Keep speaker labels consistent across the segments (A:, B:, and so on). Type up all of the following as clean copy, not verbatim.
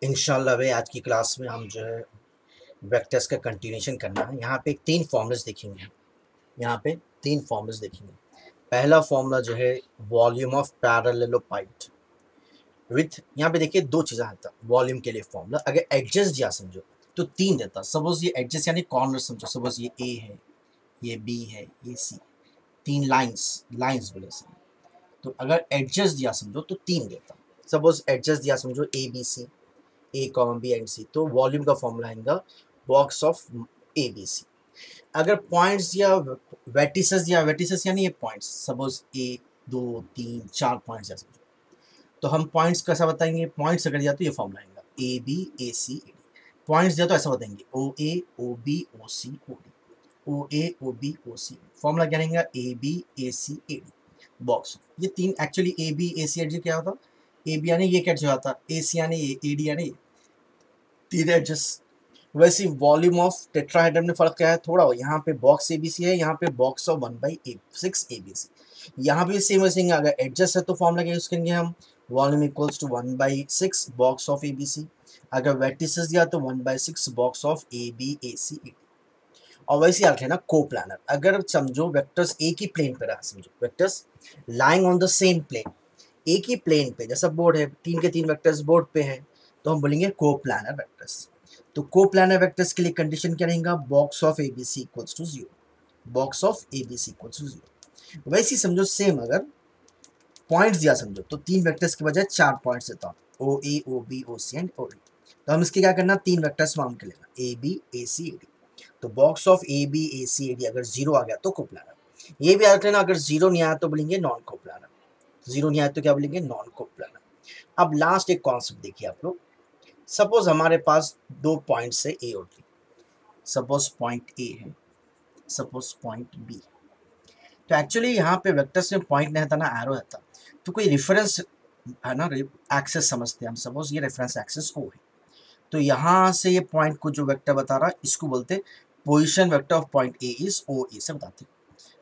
A: इंशाल्लाह भाई आज की क्लास में हम जो है वेक्टर्स का कंटिन्यूशन करना है। यहाँ पे तीन फॉर्मूलाज देखेंगे। यहाँ पे तीन फॉर्मूलाज देखेंगे। पहला फॉर्मूला जो है वॉल्यूम ऑफ पैरेललोपाइड विथ, यहाँ पे देखिए दो चीज़ें आता वॉल्यूम के लिए फॉर्मूला। अगर एडजस्ट दिया समझो तो तीन देता। सपोज ये एडजस्ट यानी कॉर्नर समझो, सपोज ये ए है, ये बी है, ये सी, तीन लाइन्स लाइन्स बोले सही। तो अगर एडजस्ट दिया समझो तो तीन देता। सपोज एडजस्ट दिया समझो A B C, A common B and C, तो वॉल्यूम का फॉर्मूला आएगा box of A B C. अगर पॉइंट्स या वेटिसेस यानी ये पॉइंट्स, सपोज एक दो तीन चार पॉइंट्स जैसे, तो हम पॉइंट्स कैसा बताएंगे? पॉइंट्स अगर दिया तो ये फॉर्मूला आएगा A B A C A D. Points दिया तो ऐसा बताएंगे O A O B O C O D, O A O B O C. Formula क्या रहेगा? A B A C A D box. ये तीन actually A B A C A D क्या होता? ए बी यानी ये कैसे होता, ए सी यानी ए डी यानी तीन एडजस्ट। वैसे वॉल्यूम ऑफ टेट्राहेड्रन में फर्क क्या है? थोड़ा हो, यहाँ पे बॉक्स एबीसी है, यहाँ पे बॉक्स ऑफ 1/6 एबीसी। यहाँ भी सेम वैसे अगर एडजस्ट है तो फॉर्मूला क्या यूज करेंगे हम? Volume equals to 1/6 box of ABC. अगर वेटिसेस दिया तो 1/6 box of A B A C A. और वैसे याद है ना कोप्लानर। अगर समझो वेक्टर्स एक ही प्लेन पे रहा, समझो vectors lying on the same plane, एक ही प्लेन पे, जैसा बोर्ड है, तीन के तीन वेक्टर्स बोर्ड पे है, तो हम बोलेंगे कोप्लानर वेक्टर्स। तो कोप्लानर वेक्टर्स के लिए कंडीशन क्या रहेगा? Box of ABC equals to 0, box of ABC equals to 0। वैसे ही समझो सेम, अगर पॉइंट्स दिया समझो तो तीन वेक्टर्स के बजाय चार पॉइंट्स देता हूँ, O A O B O C and O D. तो हम इसके क्या करना? तीन वेक्टर्स माउंट कर लेना, A B A C A D. तो box of A B A C A D अगर जीरो आ गया तो कोप्लानर। ये भी याद रखना, अगर जीरो नहीं आया तो बोलेंगे नॉन कोप्लानर, जीरो नहीं आया तो क्या बोलेंगे? Non coplanar. अब लास्ट एक कॉन्सेप्ट देखिए आप लोग। सपोज हमारे पास दो पॉइंट्स है ए और बी। सपोज पॉइंट ए है, सपोज पॉइंट बी। तो एक्चुअली यहाँ पे वेक्टर्स में पॉइंट नहीं था ना, एरो रहता, तो कोई रेफरेंस है ना, एक्सेस समझते हैं हम। सपोज ये रेफरेंस एक्सेस ओ है, तो यहाँ से ये पॉइंट को जो वेक्टर बता रहा है इसको बोलते position vector of point A is O A से बताते।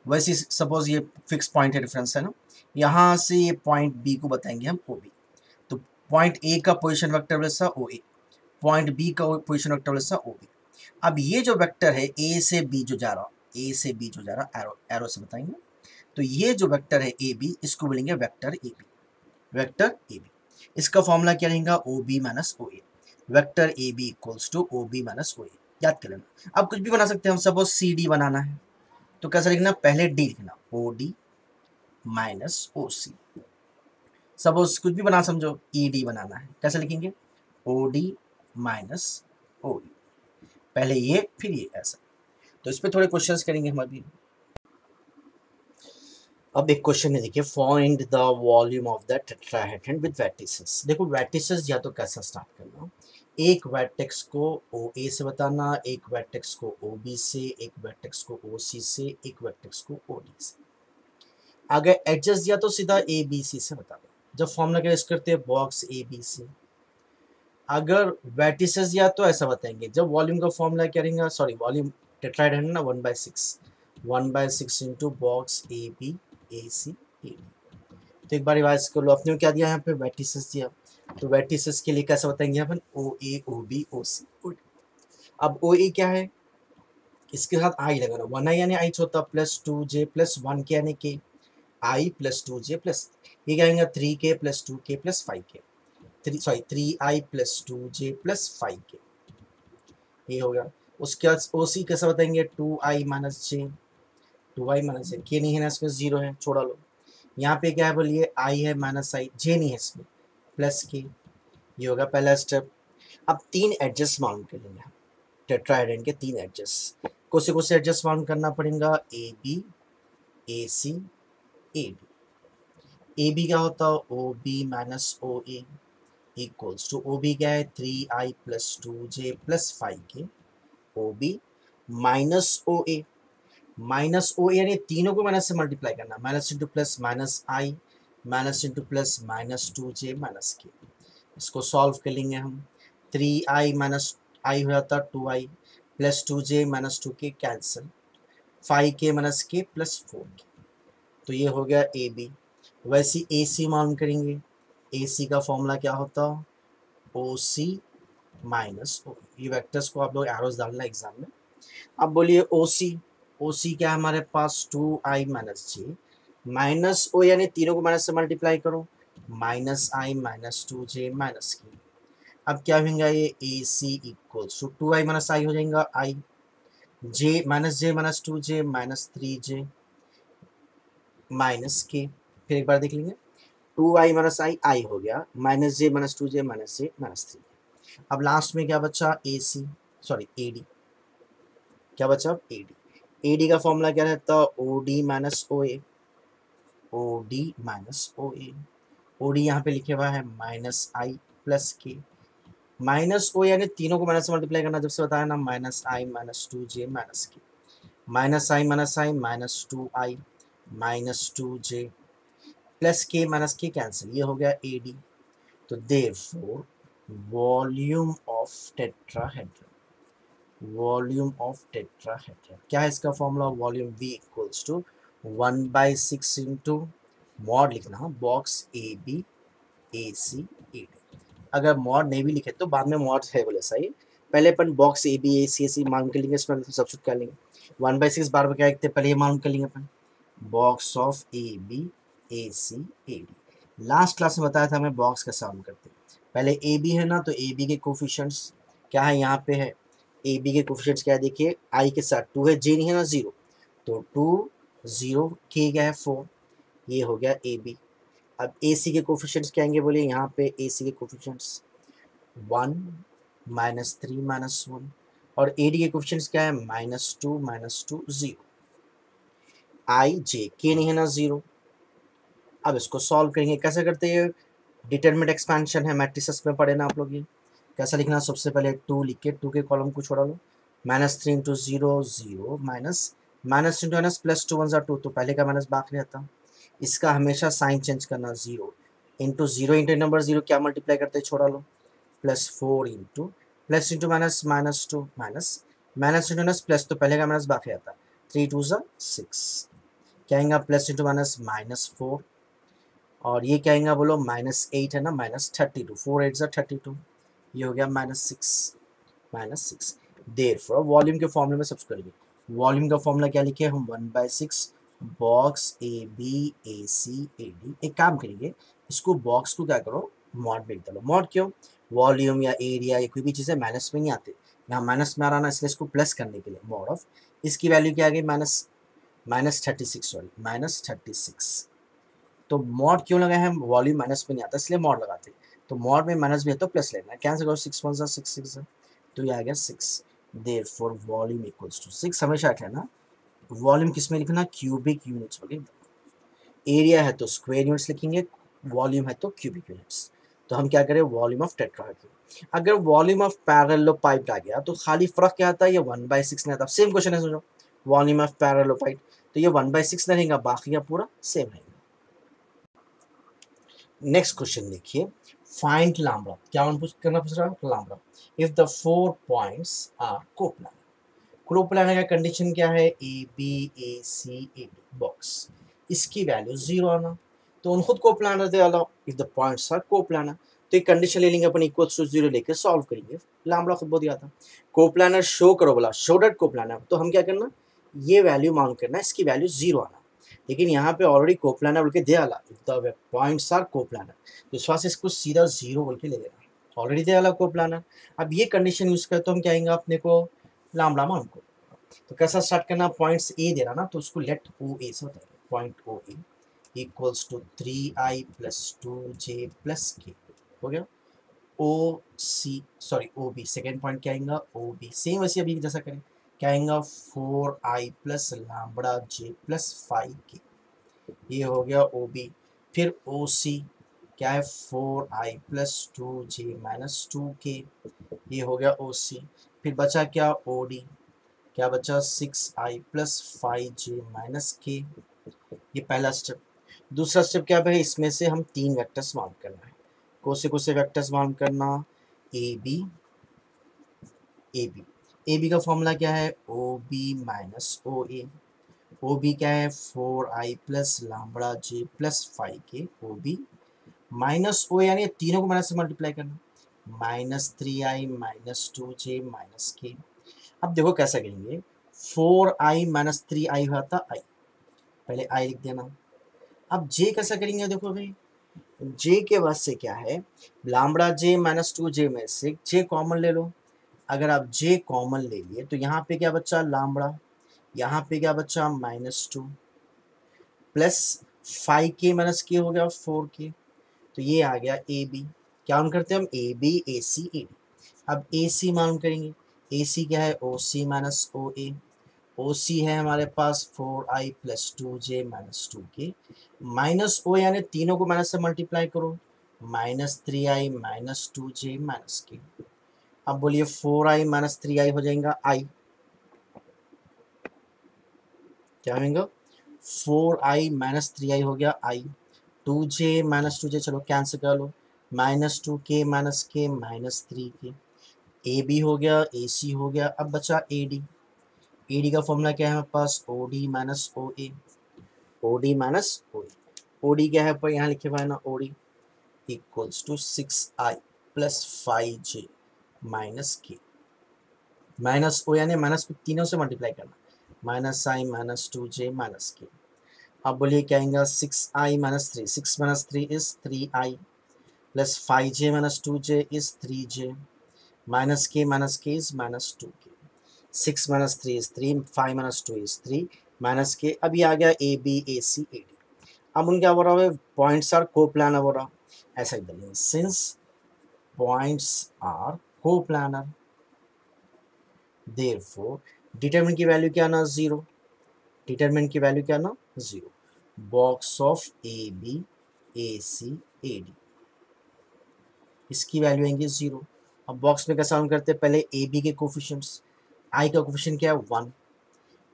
A: वैसे सपोज ये फिक्स पॉइंट है, रेफरेंस है ना, यहाँ से ये पॉइंट बी को बताएंगे हम ओ बी। तो पॉइंट ए का पोजिशन वेक्टर वैसा ओ ए, पॉइंट बी का पोजिशन वेक्टर वैसा ओ बी। अब ये जो वेक्टर है ए से बी जो जा रहा, ए से बी जो जा रहा, एरो एरो से बताएंगे। तो ये जो वेक्टर है ए बी, इसको बोलेंगे vector A B, vector A B. इसका फॉर्मूला क्या रहेगा? O B minus O A. Vector A B equals to O B minus O A. याद कर लेना। अब कुछ भी बना सकते हैं हम। सपोज सी डी बनाना है तो कैसे लिखना? पहले डी लिखना, ओ डी माइनस ओ सी। सपोज कुछ भी बना समझो, ई डी बनाना है, कैसे लिखेंगे? ओ डी माइनस ओ ई। पहले ये फिर ये, ऐसा। तो इस पे थोड़े क्वेश्चंस करेंगे हम अभी। अब एक क्वेश्चन है, देखिए find the volume of the tetrahedron with vertices. देखो वेटिसेस या तो कैसा स्टार्ट करना, एक वेर्टेक्स को ओ ए से बताना, एक वेर्टेक्स को ओ बी से, एक वेर्टेक्स को ओ सी से, एक वेर्टेक्स को ओ डी से। अगर एडजस्ट दिया तो सीधा ए बी सी से बता दो। जब फॉर्मूला क्या यूज करते हैं? Box A B C. अगर वेटिसेस दिया तो ऐसा बताएंगे। जब वॉल्यूम का फॉर्मूला क्या रहेगा? सॉरी, वॉल्यूम टेट्राहेड्रन ना 1/6 into box A B A C A D. तो एक बार रिवाइज कर लो। अपने क्या दिया यहाँ पे? वेटिसेस दिया। तो वेटिसेस के लिए कैसे बताएंगे अपन? ओ A O B O C O D. अब ओ ए क्या है? इसके साथ आई लगाना, 1 आई यानी आई होता प्लस 2j प्लस 1 के यानी के, आई प्लस 2j प्लस, ये क्या आएगा? 3k plus 2k plus 5k, 3i plus 2j plus 5k। ये हो गया। उसके बाद ओ सी कैसे बताएंगे? 2i माइनस जे, 2i माइनस जे, के नहीं है ना इसमें, जीरो है, छोड़ा लो। यहाँ पे क्या है बोलिए? आई है माइनस आई, जे नहीं है इसमें, प्लस के। ये होगा पहला स्टेप। अब तीन एडजस्ट माउंट करेंगे टेट्राहेड्रन के, तीन एडजस्ट। कौन से एडजस्ट माउंट करना पड़ेगा? A B A C A D. A B क्या होता है? O B minus O A equals to, O B क्या है? 3i plus 2j plus 5k, O B minus O A. Minus O यानी तीनों को माइनस से मल्टीप्लाई करना, minus into plus minus I, minus into plus minus 2j minus K. इसको solve कर लेंगे हम। 3i माइनस आई हो जाता 2i, plus 2j minus 2k cancel, 5k minus के प्लस 4k। तो ये हो गया ए बी। वैसे ए सी मालूम करेंगे। ए सी का फॉर्मूला क्या होता? ओ सी माइनस ओ, ये वेक्टर्स को आप लोग एरोस डालना एग्जाम में। अब बोलिए ओ सी क्या है हमारे पास 2i माइनस जे माइनस ओ, यानी तीनों को माइनस से मल्टीप्लाई करो, minus I minus 2j minus की। अब क्या होगा ये A C equals to 2i minus I हो जाएगा I, J minus 2j minus 3j minus K. फिर एक बार देख लेंगे, 2i माइनस आई हो गया, माइनस जे माइनस 2j माइनस जे माइनस 3। अब लास्ट में क्या बचा, ए सी सॉरी ए डी, क्या बचा ए डी। ए डी का फॉर्मूला क्या रहता है, ओ D minus O A, O D minus O A. O D यहाँ पे लिखे हुआ है माइनस आई प्लस के, माइनस ओ यानी तीनों को माइनस से मल्टीप्लाई करना, जब से बताया ना, minus I minus 2j minus K, minus I minus 2i minus 2j plus K cancel, ये हो गया ए डी। तो therefore volume of tetrahedron, volume of tetrahedron क्या है इसका formula, volume v equals to 1/6 into mod लिखना box A B A C A D. अगर mod नहीं भी लिखे तो बाद में मॉड है बोले सही, पहले अपन बॉक्स ए बी ए सी मालूम कर लेंगे, इसमें सब्स्टिट्यूट कर लेंगे। 1/6 बार बार क्या लिखते हैं, पहले ये मालूम कर लेंगे अपन, box of A B A C A D. Last class में बताया था हमें बॉक्स का सॉल्व करते हैं। पहले ए बी है ना, तो ए बी के कोफिशिएंट्स क्या है यहाँ पे है, ए बी के कोफिशिएंट्स क्या है देखिए, आई के साथ 2 है, जे नहीं है ना 0, तो 2 0 के क्या है 4, ये हो गया ए बी। अब ए सी के कोफिशिएंट्स क्या आएंगे बोलिए, यहाँ पे ए सी के कोफिशिएंट्स 1 माइनस 3 माइनस 1, और ए डी के कोफिशिएंट्स क्या है, -2 -2 0, आई जे के नहीं है ना 0। अब इसको सॉल्व करेंगे, कैसे करते हैं, डिटरमिनेंट एक्सपेंशन है, मैट्रिसेस में पढ़े ना आप लोग, ये कैसा लिखना, सबसे पहले 2 लिख के 2 के कॉलम को छोड़ा लो, -3 into 0 0 minus minus into minus plus 2 1 2, तो पहले का माइनस बाकी रहता, इसका हमेशा साइन चेंज करना, 0 इंटू 0 इंटू नंबर 0 क्या मल्टीप्लाई करते हैं, छोड़ा लो, +4 into plus into minus -2 minus minus into minus plus, तो पहले का माइनस बाकी रहता, 3 2 6, क्या आएगा प्लस इंटू माइनस -4, और ये क्या आएगा बोलो, -8 है ना, -32, 4 8 32, ये हो गया -6 देयरफॉर वॉल्यूम के फॉर्मूले में सबसे करेंगे, वॉल्यूम का फॉर्मूला क्या लिखे हम, 1/6 box A B A C A D. एक काम करेंगे, इसको बॉक्स को क्या करो, मॉड में डालो, मॉड क्यों, वॉल्यूम या एरिया या कोई भी चीज़ें माइनस में नहीं आते, यहाँ माइनस में आ रहा ना, इसलिए इसको प्लस करने के लिए मॉड ऑफ, इसकी वैल्यू क्या आ गई, -36 सॉरी -36। तो मॉड क्यों लगाए हैं, वॉल्यूम माइनस में नहीं आता इसलिए मॉड लगाते हैं, तो मॉड में माइनस भी है तो प्लस लेना है, कैंसिल करो, 6 1 6 6, तो ये आ गया 6। देयरफॉर वॉल्यूम इक्वल्स टू 6, हमेशा कहना वॉल्यूम किस में लिखना, क्यूबिक यूनिट्स में लिखना, एरिया है तो स्क्वायर यूनिट्स लिखेंगे, वॉल्यूम है तो क्यूबिक यूनिट्स। तो हम क्या करें, वॉल्यूम ऑफ टेट्राहेड्रन। अगर वॉल्यूम ऑफ पैरेललोपाइड आ गया तो खाली फर्क क्या आता है, ये 1/6 नहीं आता, सेम क्वेश्चन है समझो, वॉल्यूम ऑफ पैरेललोपाइड, तो ये 1/6 नहीं रहेगा, बाकी का पूरा सेम रहेगा। नेक्स्ट क्वेश्चन देखिए, फाइंड लैम्बडा, क्या करना पूछ रहा है, lambda if the 4 points are coplanar. Coplanar का कंडीशन क्या है, A B A C A D box, इसकी वैल्यू 0 आना, तो उन खुद कोप्लानर दे allow if the points are coplanar, तो एक कंडीशन ले लेंगे अपन, इक्वल्स टू 0 लेके सॉल्व करेंगे, लैम्बडा खुद बहुत आता। कोप्लानर शो करो बोला, शो डेट कोप्लानर, तो हम क्या करना, ये वैल्यू मालूम करना, इसकी वैल्यू 0 आना, लेकिन यहाँ पे ऑलरेडी कोप्लानर बोल के दे आला, द पॉइंट्स आर कोप्लानर, तो इस वजह से इसको सीधा 0 बोल के ले लेना, ऑलरेडी दे आला कोप्लानर। अब ये कंडीशन यूज करते हम क्या आएंगे अपने को, लैम्बडा मान को, तो कैसा स्टार्ट करना, पॉइंट्स ए दे रहा ना, तो उसको लेट ओ ए से बताएंगे, point O A equals to 3i + 2j + k हो गया, O C sorry O B, second point क्या आएगा, ओ बी सेम वैसे अभी जैसा करें, क्या आएगा 4i + λj + 5k, ये हो गया ओ बी। फिर ओ सी क्या है, 4i + 2j - 2k, ये हो गया ओ सी। फिर बचा क्या, ओ डी, क्या बचा 6i + 5j - k, ये पहला स्टेप। दूसरा स्टेप क्या है, इसमें से हम 3 वेक्टर्स मालूम करना है, कौन से वेक्टर्स मालूम करना, A B A B, A B का फॉर्मूला क्या है, O B - O A, O B क्या है 4i + λj + 5k, O B minus O यानी तीनों को माइनस से मल्टीप्लाई करना, -3i -2j -k। अब देखो कैसा करेंगे, 4i -3i हुआ था i, पहले i लिख देना। अब j कैसा करेंगे, देखो भाई j के बाद से क्या है, लैम्बडा j -2j में से j कॉमन ले लो। अगर आप j कॉमन ले लिए तो यहाँ पे क्या बच्चा लैम्बडा, यहाँ पे क्या बच्चा -2 प्लस 5k -k हो गया 4k, तो ये आ गया ए बी। क्या मालूम करते हैं हम, ए B A C A D. अब ए सी मालूम करेंगे, ए सी क्या है, ओ सी माइनस ओ ए। ओ सी है हमारे पास 4i plus 2j -2k, minus O यानी तीनों को माइनस से मल्टीप्लाई करो, -3i -2j -k। अब बोलिए 4i -3i हो जाएगा i, क्या होगा 4i -3i हो गया i, 2j -2j चलो कैंसिल कर लो, -2k -k -3k, A B हो गया, ए सी हो गया। अब बचा ए डी, ए डी का फॉर्मूला क्या है हमारे पास, O D minus O A, O D minus O A. O D क्या है पर यहाँ लिखे हुआ है ना, O D equals to 6i plus 5j -k, minus O यानी माइनस को तीनों से मल्टीप्लाई करना, -i -2j -k। अब बोलिए क्या आएगा, 6i -3, 6 -3 is 3i plus 5j -2j is 3j -k is -2k, 6 -3 is 3, 5 -2 is 3 -k। अब ये आ गया ए B A C A D. अब उनका हो रहा है पॉइंट्स आर को प्लानर हो रहा, ऐसा ही बोलेंगे, since points are coplanar therefore determinant की वैल्यू क्या ना, 0, डिटरमिनेंट की वैल्यू क्या ना 0, box of A B A C A D, इसकी वैल्यू आएंगी 0। अब बॉक्स में कैसा हम करते हैं, पहले ए बी के कोफिशिएंट्स, आई का कोफिशिएंट क्या है 1,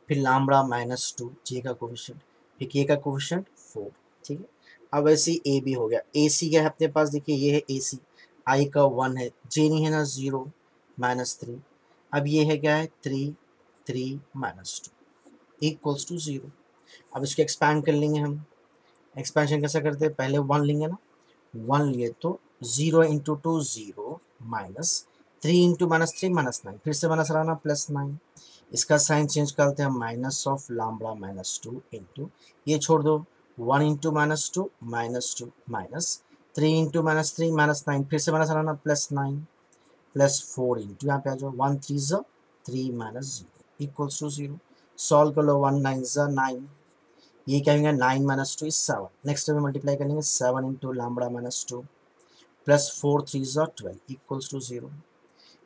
A: फिर लैम्बडा -2 जे का कोफिशिएंट, फिर के का कोफिशिएंट 4, ठीक है। अब ऐसे ही ए बी हो गया, ए सी क्या है अपने पास, देखिए ये है ए सी, आई का 1 है, जे नहीं है ना 0 -3, अब ये है क्या है 3 3 -2 इक्वल्स टू 0। अब इसको एक्सपैंड कर लेंगे हम, एक्सपेंशन कैसा करते हैं, पहले 1 लेंगे ना, 1 लिए तो 0 इंटू 2 0 माइनस 3 इंटू -3 -9, फिर से माइनस रहना +9, इसका साइन चेंज करते हैं, माइनस ऑफ लैम्बडा -2 इंटू ये छोड़ दो 1 इंटू -2 -2 माइनस 3 इंटू -3 -9, फिर से माइनस रहना +9 प्लस 4 इंटू यहाँ पे आ जाओ 1 3 ज़ा 3 -0 इक्वल्स टू 0। सॉल्व कर लो, 1 9 ज़ा 9, ये क्या होगा 9 -2 इज 7, नेक्स्ट में मल्टीप्लाई करेंगे 7 इंटू लैम्बडा -2 प्लस 4 3 ज़ा 12 इक्वल्स टू 0,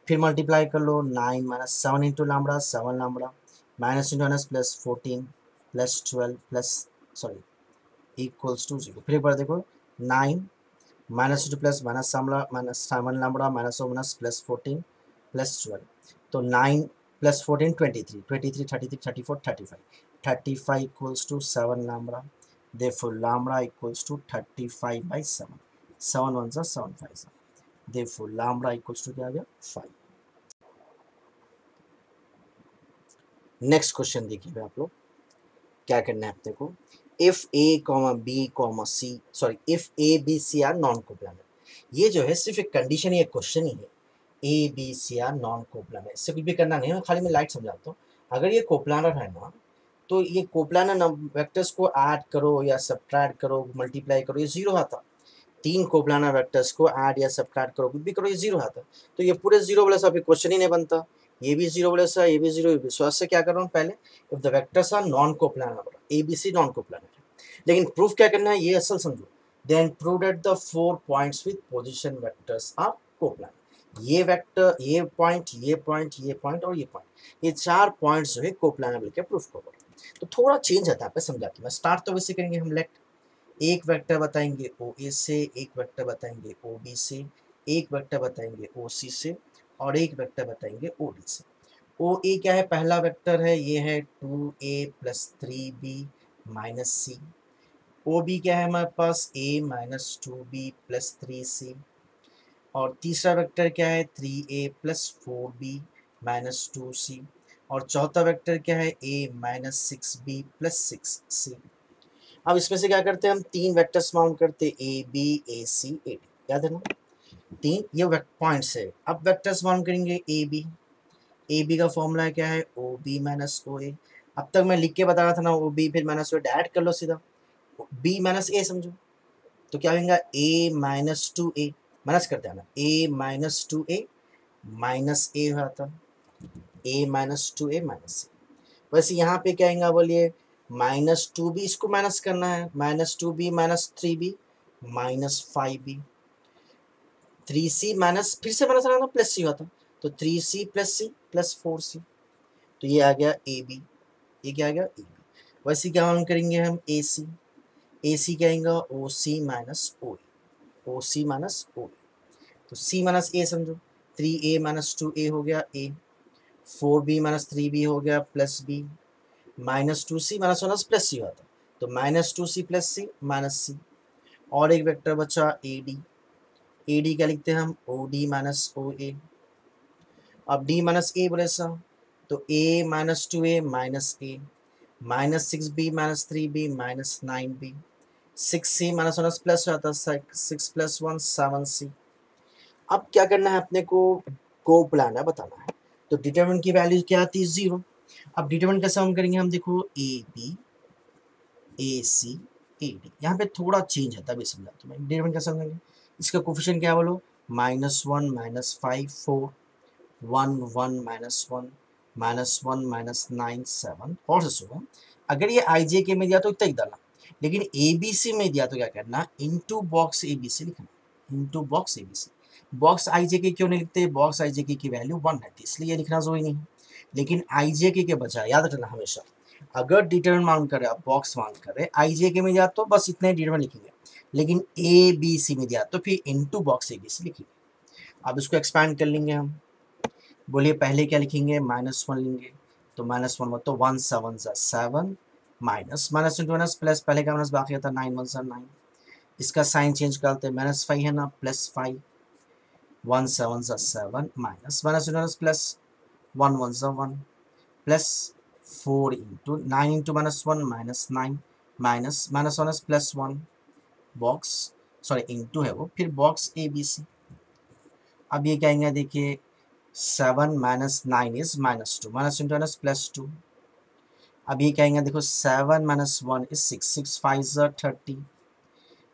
A: फिर मल्टीप्लाई कर लो 9 7 into lambda 7 lambda minus into minus plus 14 plus 12 plus sorry equals to 0। फिर एक बार देखो 9 -2 plus -7 lambda minus plus 14 plus 12, तो 9 plus 14 23 23 33 34 35 equals to 7 lambda, therefore lambda equals to 35/7, 7 1 सा 7 5 सा, therefore lambda equals to क्या आ गया 5। नेक्स्ट क्वेश्चन देखिए आप लोग, क्या करना है अपने को, if A comma B comma C sorry if A B C are non coplanar, ये जो है सिर्फ एक कंडीशन या क्वेश्चन ही है, A B C are non coplanar, इससे कुछ भी करना नहीं है, खाली मैं लाइट समझाता हूँ। अगर ये कोप्लानर है ना, तो ये कोप्लानर वेक्टर्स को ऐड करो या सब्ट्रैक्ट करो मल्टीप्लाई करो, ये 0 आता, 3 कोप्लानर वेक्टर्स को ऐड या सब्ट्रैक्ट करो कुछ भी करो, ये 0 आता, तो ये पूरे 0 वाला सा क्वेश्चन ही नहीं बनता, ये भी 0 वाला सा, ये भी 0, ये भी। सो से क्या कर रहा हूँ पहले, if the vectors are non coplanar, A B C non coplanar है, लेकिन प्रूफ क्या करना है ये असल समझो, then prove that the 4 points with position vectors are coplanar, ये वेक्टर ये पॉइंट ये पॉइंट ये पॉइंट और ये पॉइंट, ये 4 पॉइंट्स जो है कोप्लानर मिलकर प्रूफ करो। तो थोड़ा चेंज आता है पे समझाते हैं, स्टार्ट तो वैसे करेंगे हम, लेट एक वेक्टर बताएंगे ओ ए से, एक वेक्टर बताएंगे ओ बी से, एक वेक्टर बताएंगे ओ सी से, और एक वेक्टर बताएंगे ओ डी से। ओ ए क्या है, पहला वेक्टर है ये है 2a प्लस 3b माइनस सी, ओ बी क्या है हमारे पास a minus 2b plus 3c, और तीसरा वेक्टर क्या है 3a plus 4b minus 2c, और चौथा वेक्टर क्या है a minus 6b plus 6c। अब इसमें से क्या करते हैं हम, 3 वेक्टर्स माउंट करते, ए B A C A D, याद है ना, तीन ये पॉइंट्स है। अब वेक्टर्स मालूम करेंगे ए बी का फॉर्मूला क्या है, ओ बी माइनस ओ ए। अब तक मैं लिख के बता रहा था ना, ओ बी फिर माइनस ओ ऐड कर लो सीधा, बी माइनस ए समझो, तो क्या होगा A minus two A, minus करते हैं ना, A minus two A minus A होता, A minus two A minus A. वैसे यहाँ पे क्या आएगा बोलिए, माइनस टू बी, इसको माइनस करना है, minus two B minus three B minus five B, three C minus, फिर से माइनस आना प्लस सी होता, तो three C plus four C, तो ये आ गया ए बी, ये क्या आ गया ए बी। वैसे क्या हम करेंगे हम ए सी क्या आएगा ओ सी माइनस ओ ओ सी माइनस ओ, तो सी माइनस ए समझो, three A minus two A हो गया A, four B minus three B हो गया plus B, minus two C minus minus plus C होता, तो minus two C plus C minus C. और एक वेक्टर बचा ए डी क्या लिखते हैं हम, ओ डी माइनस ओ ए। अब डी माइनस ए बोले सा, तो A minus two A minus A, minus six B minus three B minus nine B, six C minus minus plus हो जाता है, six plus one seven C. अब क्या करना है अपने को प्लान है बताना है, तो डिटरमिनेंट की वैल्यू क्या आती है जीरो। अब डिटरमिनेंट कैसे हम करेंगे, हम देखो ए B A C A D, यहाँ पे थोड़ा चेंज है तभी समझा तुम्हें, डिटरमिनेंट कैसे समझेंगे, इसका कोफिशिएंट क्या बोलो, minus one minus five four, one one minus one minus nine seven, और से सुनो, अगर ये आई जे के में दिया तो इतना ही डालना, लेकिन ए बी सी में दिया तो क्या करना, into box A B C लिखना, into box A B C. Box I J K क्यों नहीं लिखते, बॉक्स आई जे के की वैल्यू वन रहती है इसलिए ये लिखना जरूरी नहीं है, लेकिन आई जे के बजाय याद रखना हमेशा, अगर डिटरमिनेंट मांग करे आप बॉक्स मांग करे आई जे के में दिया तो बस इतने डिटरमिनेंट लिखेंगे, लेकिन ए बी सी में दिया तो फिर into box A B C लिखेंगे। अब इसको एक्सपैंड कर लेंगे हम, बोलिए पहले क्या लिखेंगे, माइनस वन लेंगे, तो माइनस वन तो वन सेवन सा seven, minus minus into minus plus, पहले का माइनस बाकी था, नाइन वन सा नाइन, इसका साइन चेंज करते हैं, माइनस फाइव है ना प्लस फाइव, वन सेवन सा seven, minus minus into minus plus, one one सा one, plus four into nine into minus one minus nine, minus minus minus plus one, box sorry into है वो, फिर box A B C. अब ये कहेंगे देखिए, seven minus nine is minus two, minus into minus plus two. अब ये कहेंगे देखो, seven minus one is six, six five ज़ा थर्टी,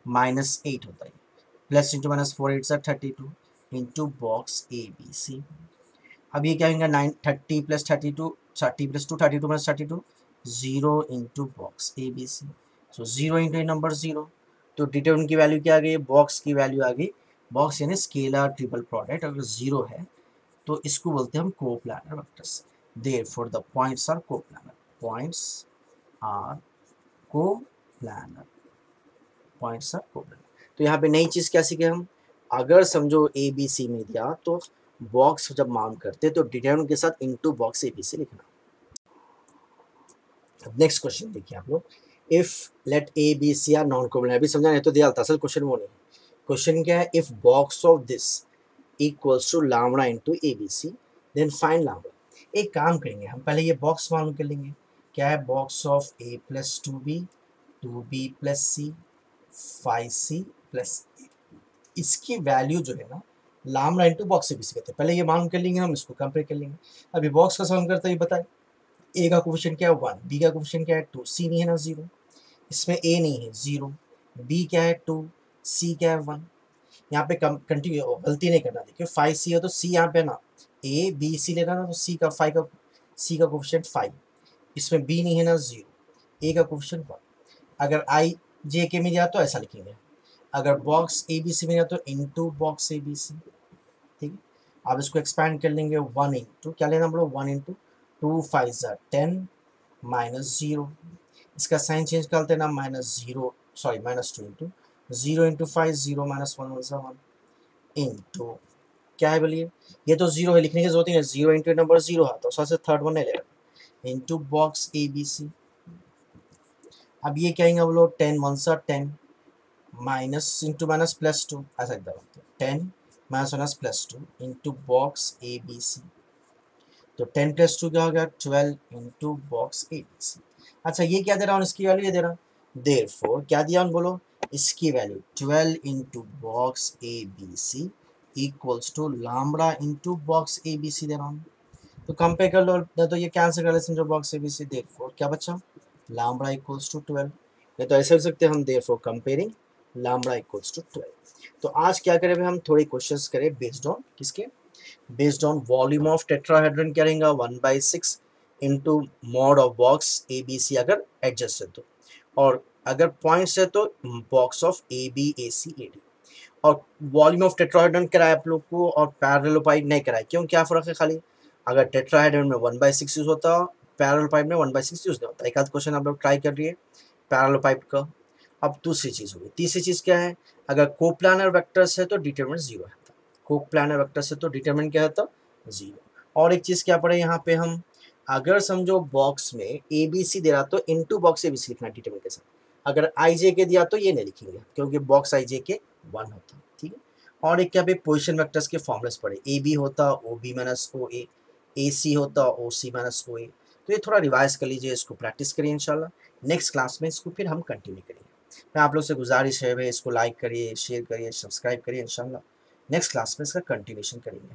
A: माइनस एट होता है, plus into minus four eight ज़ा thirty two, into box A B C. अब ये क्या होगा, nine thirty plus thirty two, thirty plus two thirty two minus thirty two, zero into box A B C, so zero into A number zero, तो determinant की value क्या आ गई, box की value आ गई, बॉक्स यानी स्केलर ट्रिपल प्रोडक्ट अगर zero है तो इसको बोलते हैं हम coplanar vectors, therefore the points are coplanar, points are coplanar, points are coplanar. तो यहाँ पे नई चीज़ क्या सीखे हम, अगर समझो ए बी सी में दिया तो बॉक्स जब माउंट करते तो डिटरमिनेंट के साथ into box A B C लिखना। अब नेक्स्ट क्वेश्चन देखिए आप लोग, if let A B C are non coplanar, अभी समझा नहीं तो दिया था, असल क्वेश्चन वो नहीं, क्वेश्चन क्या है, if box of this equals to lambda into A B C then find lambda. एक काम करेंगे हम, पहले ये बॉक्स मालूम कर लेंगे, क्या है, box of A plus two B plus C, five C plus, इसकी वैल्यू जो है ना lambda into box A B C कहते हैं, पहले ये मालूम कर लेंगे हम, इसको कंपेयर कर लेंगे। अभी बॉक्स का सॉल्व करते हैं, बताए ए का कोफिशिएंट क्या है वन, बी का कोफिशिएंट क्या है टू, सी नहीं है ना जीरो, इसमें ए नहीं है जीरो, बी क्या है टू, सी क्या है वन, यहाँ पे कंटिन्यू गलती नहीं करना, देखिए फाइव सी है तो सी यहाँ पे ना ए बी सी लेना ना, तो सी का फाइव का सी का कोफिशिएंट फाइव, इसमें बी नहीं है ना जीरो, ए का कोफिशिएंट वन। अगर आई जे के में दिया तो ऐसा लिखेंगे, अगर बॉक्स ए बी सी में दिया तो into box A B C, ठीक है। अब इसको एक्सपैंड कर लेंगे, वन इंटू क्या लेना बोलो, वन इंटू टू फाइव ज़ा टेन माइनस जीरो, इसका साइन चेंज करते ना, minus zero sorry minus two into zero into five zero minus one one सा वन, इंटू क्या है बोलिए, ये तो जीरो है लिखने की जरूरत ही नहीं, जीरो इंटू नंबर जीरो है तो सबसे थर्ड वन नहीं लेगा, into box A B C. अब ये क्या है बोलो, टेन वन सा ten, minus into minus plus two, ऐसा एकदम ten minus minus plus two into box A B C, तो टेन प्लस टू क्या हो गया twelve into box A B C. अच्छा ये क्या दे रहा हूँ, इसकी वैल्यू ये दे रहा हूँ, देयरफॉर क्या दिया हूँ बोलो, इसकी value twelve into box A B C equals to lambda into box A B C दे रहा हूँ, तो कंपेयर कर लो, तो ये कैंसिल कर लेते हैं जो box A B C, therefore क्या बचा, लैम्बडा इक्वल्स टू 12। ये तो ऐसे हो सकते हैं हम, therefore comparing lambda equals to 12। तो आज क्या करें, हम थोड़ी क्वेश्चंस करें बेस्ड ऑन किसके, based on volume of tetrahedron क्या रहेगा 1/6 into mod of box A B C अगर एडजस्ट है तो, और अगर पॉइंट्स है तो box of A B A C A D. और वॉल्यूम ऑफ टेट्राहेड्रन कराया आप लोग को और पैरेललोपाइड नहीं कराया, क्यों, क्या फर्क है, खाली अगर टेट्राहेड्रन में 1/6 यूज होता, पैरेललोपाइड में 1/6 यूज नहीं होता। एक आध क्वेश्चन आप लोग ट्राई कर रही है पैरेललोपाइड का। अब दूसरी चीज होगी, तीसरी चीज क्या है, अगर कोप्लानर वेक्टर्स है तो डिटरमिनेंट जीरो है, कोप्लानर वेक्टर्स है तो डिटरमिनेंट क्या है, जीरो। और एक चीज क्या पड़े यहाँ पे हम, अगर समझो बॉक्स में ए बी सी दे रहा तो into box A B C लिखना डिटरमिनेंट के साथ, अगर आई जे के दिया तो ये नहीं लिखेंगे क्योंकि बॉक्स आई जे के 1 होता, ठीक है। और एक क्या पे पोजिशन वेक्टर्स के फॉर्मुलेस पड़े, ए बी होता ओ बी माइनस ओ ए सी होता ओ सी माइनस ओ ए। तो ये थोड़ा रिवाइज कर लीजिए, इसको प्रैक्टिस करिए, इंशाल्लाह नेक्स्ट क्लास में इसको फिर हम कंटिन्यू करेंगे। मैं आप लोग से गुजारिश है भाई, इसको लाइक करिए, शेयर करिए, सब्सक्राइब करिए, इंशाल्लाह नेक्स्ट क्लास में इसका कंटिन्यूशन करेंगे।